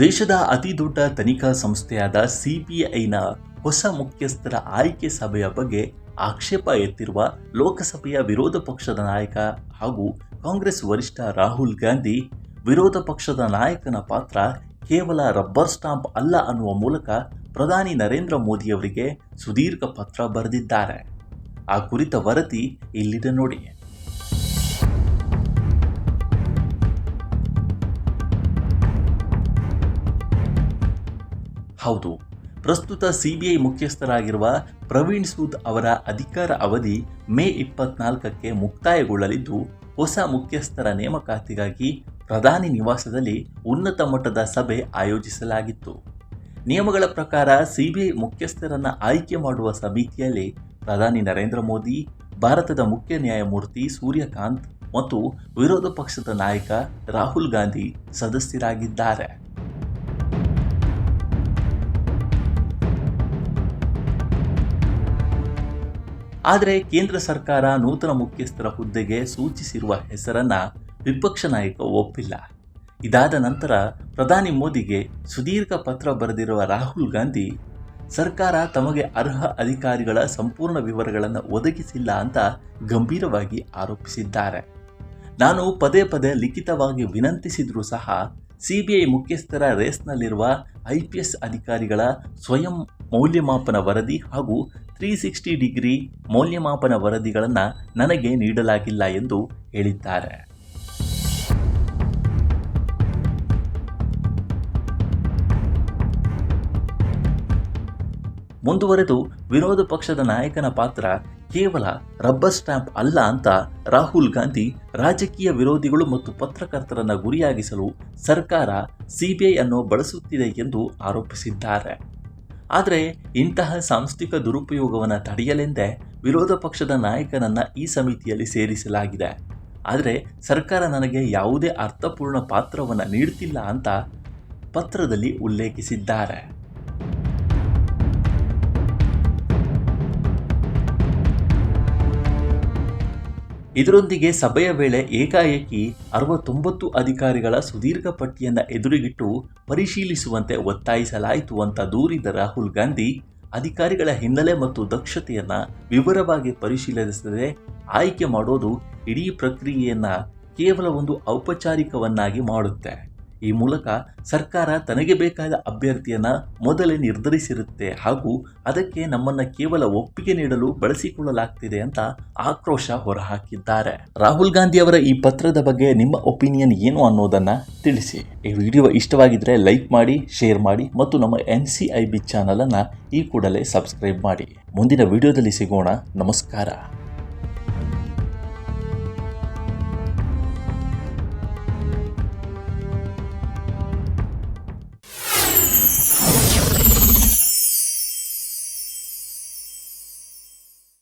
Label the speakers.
Speaker 1: ದೇಶದ ಅತಿದೊಡ್ಡ ತನಿಖಾ ಸಂಸ್ಥೆಯಾದ ಸಿಬಿಐನ ಹೊಸ ಮುಖ್ಯಸ್ಥರ ಆಯ್ಕೆ ಸಭೆಯ ಬಗ್ಗೆ ಆಕ್ಷೇಪ ಎತ್ತಿರುವ ಲೋಕಸಭೆಯ ವಿರೋಧ ಪಕ್ಷದ ನಾಯಕ ಹಾಗೂ ಕಾಂಗ್ರೆಸ್ ವರಿಷ್ಠ ರಾಹುಲ್ ಗಾಂಧಿ, ವಿರೋಧ ಪಕ್ಷದ ನಾಯಕನ ಪಾತ್ರ ಕೇವಲ ರಬ್ಬರ್ ಸ್ಟಾಂಪ್ ಅಲ್ಲ ಅನ್ನುವ ಮೂಲಕ ಪ್ರಧಾನಿ ನರೇಂದ್ರ ಮೋದಿಯವರಿಗೆ ಸುದೀರ್ಘ ಪತ್ರ ಬರೆದಿದ್ದಾರೆ. ಆ ಕುರಿತ ವರದಿ ಇಲ್ಲಿದೆ ನೋಡಿ. ಹೌದು, ಪ್ರಸ್ತುತ ಸಿಬಿಐ ಮುಖ್ಯಸ್ಥರಾಗಿರುವ ಪ್ರವೀಣ್ ಸೂದ್ ಅವರ ಅಧಿಕಾರ ಅವಧಿ ಮೇ 24ಕ್ಕೆ ಮುಕ್ತಾಯಗೊಳ್ಳಲಿದ್ದು, ಹೊಸ ಮುಖ್ಯಸ್ಥರ ನೇಮಕಾತಿಗಾಗಿ ಪ್ರಧಾನಿ ನಿವಾಸದಲ್ಲಿ ಉನ್ನತ ಮಟ್ಟದ ಸಭೆ ಆಯೋಜಿಸಲಾಗಿತ್ತು. ನಿಯಮಗಳ ಪ್ರಕಾರ ಸಿಬಿಐ ಮುಖ್ಯಸ್ಥರನ್ನ ಆಯ್ಕೆ ಮಾಡುವ ಸಮಿತಿಯಲ್ಲಿ ಪ್ರಧಾನಿ ನರೇಂದ್ರ ಮೋದಿ, ಭಾರತದ ಮುಖ್ಯ ನ್ಯಾಯಮೂರ್ತಿ ಸೂರ್ಯಕಾಂತ್ ಮತ್ತು ವಿರೋಧ ಪಕ್ಷದ ನಾಯಕ ರಾಹುಲ್ ಗಾಂಧಿ ಸದಸ್ಯರಾಗಿದ್ದಾರೆ. ಆದರೆ ಕೇಂದ್ರ ಸರ್ಕಾರ ನೂತನ ಮುಖ್ಯಸ್ಥರ ಹುದ್ದೆಗೆ ಸೂಚಿಸಿರುವ ಹೆಸರನ್ನ ವಿಪಕ್ಷ ನಾಯಕ ಒಪ್ಪಿಲ್ಲ. ಇದಾದ ನಂತರ ಪ್ರಧಾನಿ ಮೋದಿಗೆ ಸುದೀರ್ಘ ಪತ್ರ ಬರೆದಿರುವ ರಾಹುಲ್ ಗಾಂಧಿ, ಸರ್ಕಾರ ತಮಗೆ ಅರ್ಹ ಅಧಿಕಾರಿಗಳ ಸಂಪೂರ್ಣ ವಿವರಗಳನ್ನು ಒದಗಿಸಿಲ್ಲ ಅಂತ ಗಂಭೀರವಾಗಿ ಆರೋಪಿಸಿದ್ದಾರೆ. ನಾನು ಪದೇ ಪದೇ ಲಿಖಿತವಾಗಿ ವಿನಂತಿಸಿದ್ರೂ ಸಹ ಸಿಬಿಐ ಮುಖ್ಯಸ್ಥರ ರೇಸ್ನಲ್ಲಿರುವ IPS ಅಧಿಕಾರಿಗಳ ಸ್ವಯಂ ಮೌಲ್ಯಮಾಪನ ವರದಿ ಹಾಗೂ 360 ಡಿಗ್ರಿ ಮೌಲ್ಯಮಾಪನ ವರದಿಗಳನ್ನು ನನಗೆ ನೀಡಲಾಗಿಲ್ಲ ಎಂದು ಹೇಳಿದ್ದಾರೆ. ಮುಂದುವರೆದು ವಿರೋಧ ಪಕ್ಷದ ನಾಯಕನ ಪಾತ್ರ ಕೇವಲ ರಬ್ಬರ್ ಸ್ಟಾಂಪ್ ಅಲ್ಲ ಅಂತ ರಾಹುಲ್ ಗಾಂಧಿ ರಾಜಕೀಯ ವಿರೋಧಿಗಳು ಮತ್ತು ಪತ್ರಕರ್ತರನ್ನ ಗುರಿಯಾಗಿಸಲು ಸರ್ಕಾರ ಸಿಬಿಐ ಅನ್ನು ಬಳಸುತ್ತಿದೆ ಎಂದು ಆರೋಪಿಸಿದ್ದಾರೆ. ಆದರೆ ಇಂತಹ ಸಾಂಸ್ಥಿಕ ದುರುಪಯೋಗವನ್ನು ತಡೆಯಲೆಂದೇ ವಿರೋಧ ಪಕ್ಷದ ನಾಯಕನನ್ನ ಈ ಸಮಿತಿಯಲ್ಲಿ ಸೇರಿಸಲಾಗಿದೆ. ಆದರೆ ಸರ್ಕಾರ ನನಗೆ ಯಾವುದೇ ಅರ್ಥಪೂರ್ಣ ಪಾತ್ರವನ್ನು ನೀಡುತ್ತಿಲ್ಲ ಅಂತ ಪತ್ರದಲ್ಲಿ ಉಲ್ಲೇಖಿಸಿದ್ದಾರೆ. ಇದರೊಂದಿಗೆ ಸಭೆಯ ವೇಳೆ ಏಕಾಏಕಿ 69 ಅಧಿಕಾರಿಗಳ ಸುದೀರ್ಘ ಪಟ್ಟಿಯನ್ನು ಎದುರಿಗಿಟ್ಟು ಪರಿಶೀಲಿಸುವಂತೆ ಒತ್ತಾಯಿಸಲಾಯಿತು ಅಂತ ದೂರಿದ ರಾಹುಲ್ ಗಾಂಧಿ, ಅಧಿಕಾರಿಗಳ ಹಿನ್ನೆಲೆ ಮತ್ತು ದಕ್ಷತೆಯನ್ನು ವಿವರವಾಗಿ ಪರಿಶೀಲಿಸದೆ ಆಯ್ಕೆ ಮಾಡೋದು ಇಡೀ ಪ್ರಕ್ರಿಯೆಯನ್ನು ಕೇವಲ ಒಂದು ಔಪಚಾರಿಕವನ್ನಾಗಿ ಮಾಡುತ್ತೆ. ಈ ಮೂಲಕ ಸರ್ಕಾರ ತನಗೆ ಬೇಕಾದ ಅಭ್ಯರ್ಥಿಯನ್ನು ಮೊದಲೇ ನಿರ್ಧರಿಸಿರುತ್ತೆ ಹಾಗೂ ಅದಕ್ಕೆ ನಮ್ಮನ್ನು ಕೇವಲ ಒಪ್ಪಿಗೆ ನೀಡಲು ಬಳಸಿಕೊಳ್ಳಲಾಗ್ತಿದೆ ಅಂತ ಆಕ್ರೋಶ ಹೊರಹಾಕಿದ್ದಾರೆ. ರಾಹುಲ್ ಗಾಂಧಿ ಅವರ ಈ ಪತ್ರದ ಬಗ್ಗೆ ನಿಮ್ಮ ಒಪಿನಿಯನ್ ಏನು ಅನ್ನೋದನ್ನು ತಿಳಿಸಿ. ಈ ವಿಡಿಯೋ ಇಷ್ಟವಾಗಿದ್ದರೆ ಲೈಕ್ ಮಾಡಿ, ಶೇರ್ ಮಾಡಿ ಮತ್ತು ನಮ್ಮ NCIB ಚಾನಲನ್ನು ಈ ಕೂಡಲೇ ಸಬ್ಸ್ಕ್ರೈಬ್ ಮಾಡಿ. ಮುಂದಿನ ವಿಡಿಯೋದಲ್ಲಿ ಸಿಗೋಣ. ನಮಸ್ಕಾರ.